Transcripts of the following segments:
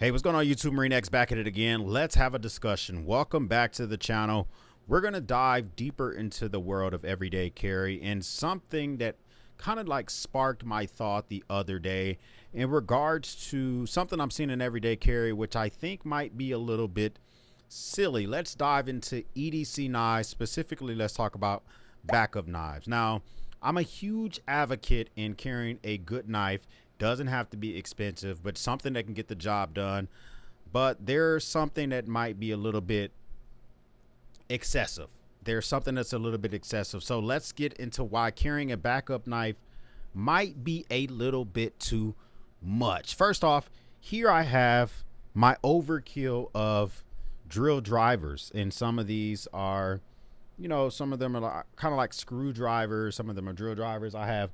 Hey, what's going on YouTube? Marine X back at it again. Let's have a discussion. Welcome back to the channel. We're going to dive deeper into the world of everyday carry and something that kind of like sparked my thought the other day in regards to something I'm seeing in everyday carry, which I think might be a little bit silly. Let's dive into EDC knives. Specifically, let's talk about backup knives. Now, I'm a huge advocate in carrying a good knife. Doesn't have to be expensive, but something that can get the job done. But there's something that might be a little bit excessive. There's something that's a little bit excessive. So let's get into why carrying a backup knife might be a little bit too much. First off, here I have my overkill of drill drivers, and some of these are, some of them are kind of like screwdrivers. Some of them are drill drivers. I have,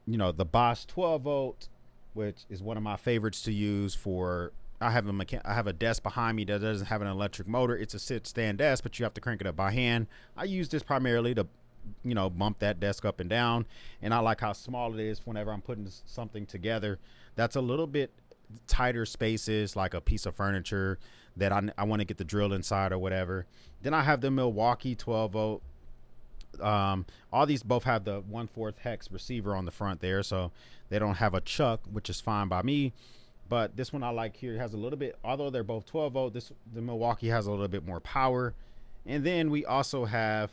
the Bosch 12 volt, which is one of my favorites to use for. I have a desk behind me that doesn't have an electric motor. It's a sit stand desk, but you have to crank it up by hand. I use this primarily to, bump that desk up and down. And I like how small it is whenever I'm putting something together that's a little bit tighter spaces, like a piece of furniture that I want to get the drill inside or whatever. Then I have the Milwaukee 12 volt. All these both have the 1/4 hex receiver on the front there, so they don't have a chuck, which is fine by me. But this one I like here, it has a little bit, although they're both 12 volt, the Milwaukee has a little bit more power. And then we also have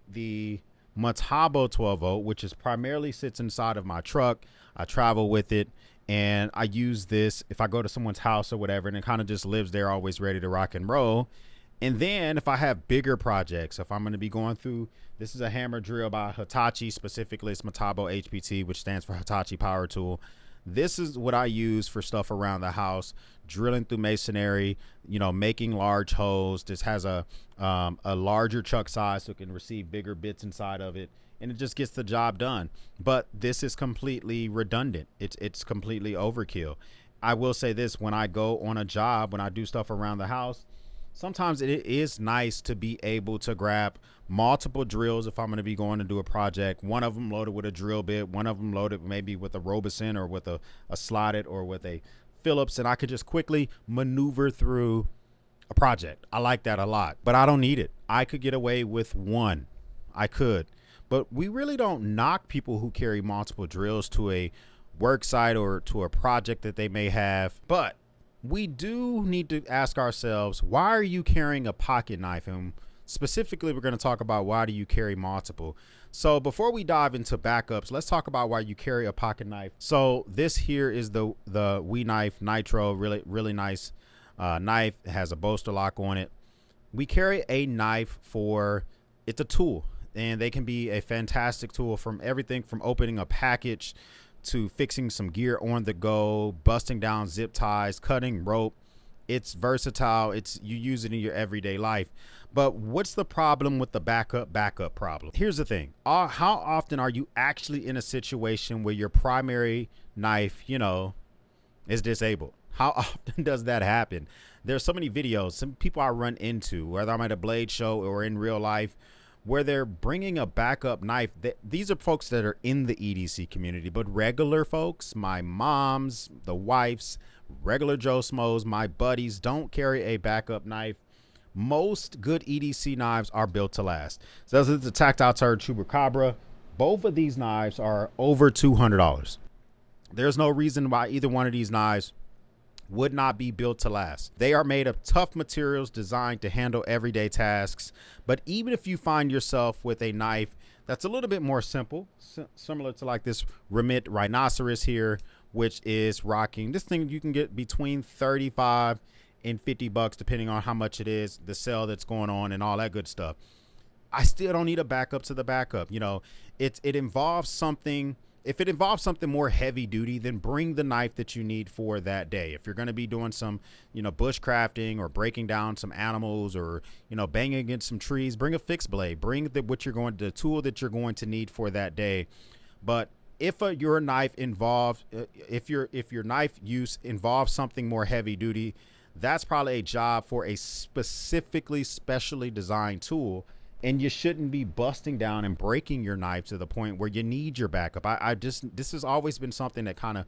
the Metabo 12 volt, which is primarily sits inside of my truck. I travel with it, and I use this if I go to someone's house or whatever, and it kind of just lives there, always ready to rock and roll. And then if I have bigger projects, if I'm going to be going through, this is a hammer drill by Hitachi, specifically it's Metabo HPT, which stands for Hitachi Power Tool. This is what I use for stuff around the house, drilling through masonry, making large holes. This has a larger chuck size so it can receive bigger bits inside of it, and it just gets the job done. But this is completely redundant. It's completely overkill. I will say this, when I go on a job, when I do stuff around the house, sometimes it is nice to be able to grab multiple drills if I'm going to be going to do a project. One of them loaded with a drill bit, one of them loaded maybe with a Robeson or with a slotted or with a Phillips, and I could just quickly maneuver through a project. I like that a lot, but I don't need it. I could get away with one. I could. But we really don't knock people who carry multiple drills to a work site or to a project that they may have. But we do need to ask ourselves, why are you carrying a pocket knife? And specifically, we're going to talk about why do you carry multiple. So before we dive into backups, let's talk about why you carry a pocket knife. So this here is the We Knife Nitro, really nice knife. It has a bolster lock on it. We carry a knife for, it's a tool, and they can be a fantastic tool from everything from opening a package to fixing some gear on the go, busting down zip ties, cutting rope. It's versatile. You use it in your everyday life. But what's the problem with the backup problem? Here's the thing. How often are you actually in a situation where your primary knife, is disabled? How often does that happen? There's so many videos, some people I run into, whether I'm at a blade show or in real life, where they're bringing a backup knife. These are folks that are in the EDC community, but regular folks, my moms, the wives, regular Joe Schmoes, my buddies, don't carry a backup knife. Most good EDC knives are built to last. So this is the Tactile Turd Chupacabra. Both of these knives are over $200. There's no reason why either one of these knives would not be built to last. They are made of tough materials designed to handle everyday tasks. But even if you find yourself with a knife that's a little bit more simple, similar to like this Remit Rhinoceros here, which is rocking this thing, you can get between 35 and 50 bucks, depending on how much it is, the sale that's going on and all that good stuff. I still don't need a backup to the backup. It involves something. If it involves something more heavy duty, then bring the knife that you need for that day. If you're going to be doing some, bush crafting or breaking down some animals or, banging against some trees, bring a fixed blade. Bring the tool that you're going to need for that day. But if your knife involves, if your knife use involves something more heavy duty, that's probably a job for a specially designed tool. And you shouldn't be busting down and breaking your knife to the point where you need your backup. This has always been something that kind of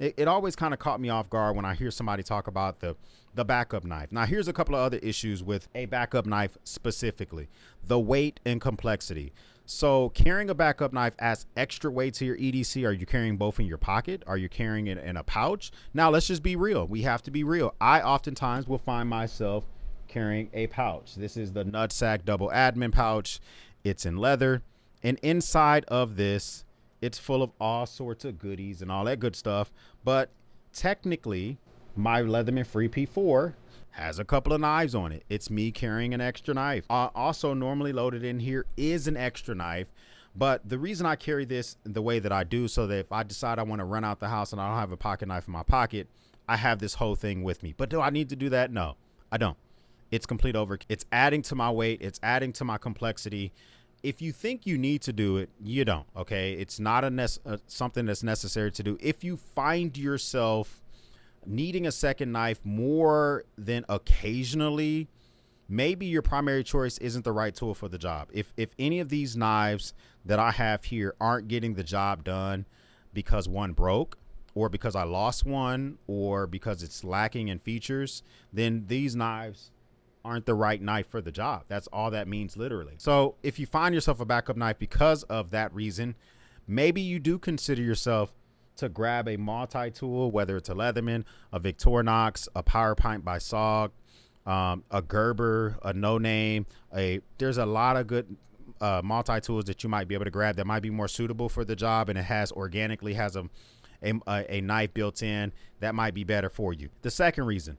It always kind of caught me off guard when I hear somebody talk about the backup knife. Now, here's a couple of other issues with a backup knife specifically: the weight and complexity. So carrying a backup knife adds extra weight to your EDC. Are you carrying both in your pocket? Are you carrying it in a pouch? Now, let's just be real. We have to be real. I oftentimes will find myself carrying a pouch. This is the Nutsack Double Admin pouch. It's in leather. And inside of this, it's full of all sorts of goodies and all that good stuff. But technically, my Leatherman Free P4 has a couple of knives on it. It's me carrying an extra knife. Also normally loaded in here is an extra knife. But the reason I carry this the way that I do, so that if I decide I want to run out the house and I don't have a pocket knife in my pocket, I have this whole thing with me. But do I need to do that? No, I don't. It's complete overkill. It's adding to my weight. It's adding to my complexity. If you think you need to do it, you don't. Okay, it's not something that's necessary to do. If you find yourself needing a second knife more than occasionally, maybe your primary choice isn't the right tool for the job. If any of these knives that I have here aren't getting the job done because one broke, or because I lost one, or because it's lacking in features, then these knives aren't the right knife for the job. That's all that means, literally. So if you find yourself a backup knife because of that reason, maybe you do consider yourself to grab a multi-tool, whether it's a Leatherman, a Victorinox, a Power Pint by SOG, a Gerber, a No Name. There's a lot of good multi-tools that you might be able to grab that might be more suitable for the job, and it has a knife built in that might be better for you. The second reason: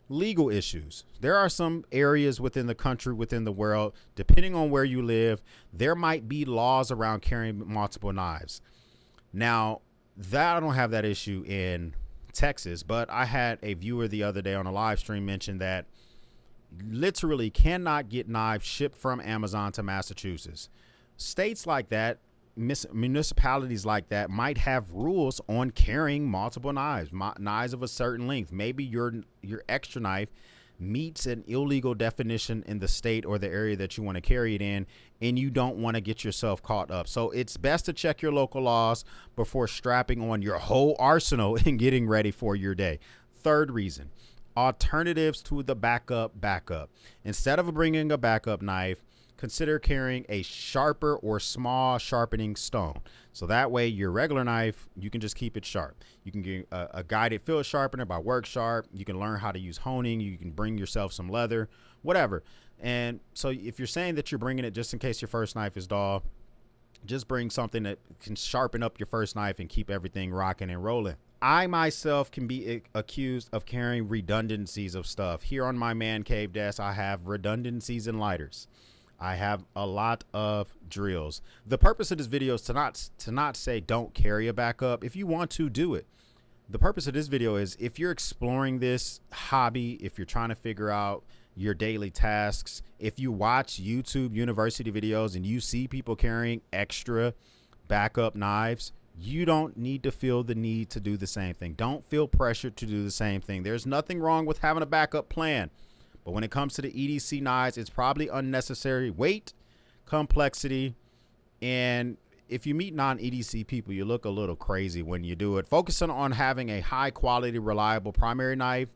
legal issues. There are some areas within the country, within the world, depending on where you live, there might be laws around carrying multiple knives. Now, I don't have that issue in Texas, but I had a viewer the other day on a live stream mention that literally cannot get knives shipped from Amazon to Massachusetts. States like that, municipalities like that might have rules on carrying multiple knives, knives of a certain length. Maybe your extra knife meets an illegal definition in the state or the area that you want to carry it in, and you don't want to get yourself caught up. So it's best to check your local laws before strapping on your whole arsenal and getting ready for your day. Third reason: alternatives to the backup. Instead of bringing a backup knife, consider carrying a sharper or small sharpening stone. So that way your regular knife, you can just keep it sharp. You can get a guided field sharpener by Work Sharp. You can learn how to use honing. You can bring yourself some leather, whatever. And so if you're saying that you're bringing it just in case your first knife is dull, just bring something that can sharpen up your first knife and keep everything rocking and rolling. I myself can be accused of carrying redundancies of stuff. Here on my man cave desk, I have redundancies and lighters. I have a lot of drills. The purpose of this video is to not say don't carry a backup. If you want to, do it. The purpose of this video is, if you're exploring this hobby, if you're trying to figure out your daily tasks, if you watch YouTube university videos and you see people carrying extra backup knives, you don't need to feel the need to do the same thing. Don't feel pressured to do the same thing. There's nothing wrong with having a backup plan. But when it comes to the EDC knives, it's probably unnecessary weight, complexity, and if you meet non-EDC people, you look a little crazy when you do it. Focusing on having a high quality, reliable primary knife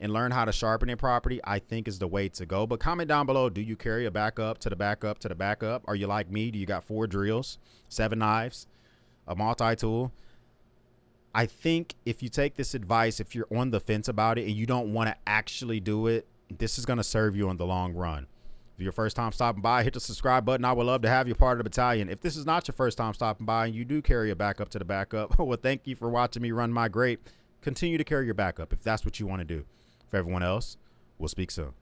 and learn how to sharpen it properly, I think, is the way to go. But comment down below, do you carry a backup to the backup to the backup? Are you like me? Do you got 4 drills, 7 knives, a multi-tool? I think if you take this advice, if you're on the fence about it and you don't want to actually do it, this is going to serve you in the long run. If you're your first time stopping by, hit the subscribe button. I would love to have you part of the battalion. If this is not your first time stopping by and you do carry a backup to the backup, well, thank you for watching me run my great. Continue to carry your backup if that's what you want to do. For everyone else, we'll speak soon.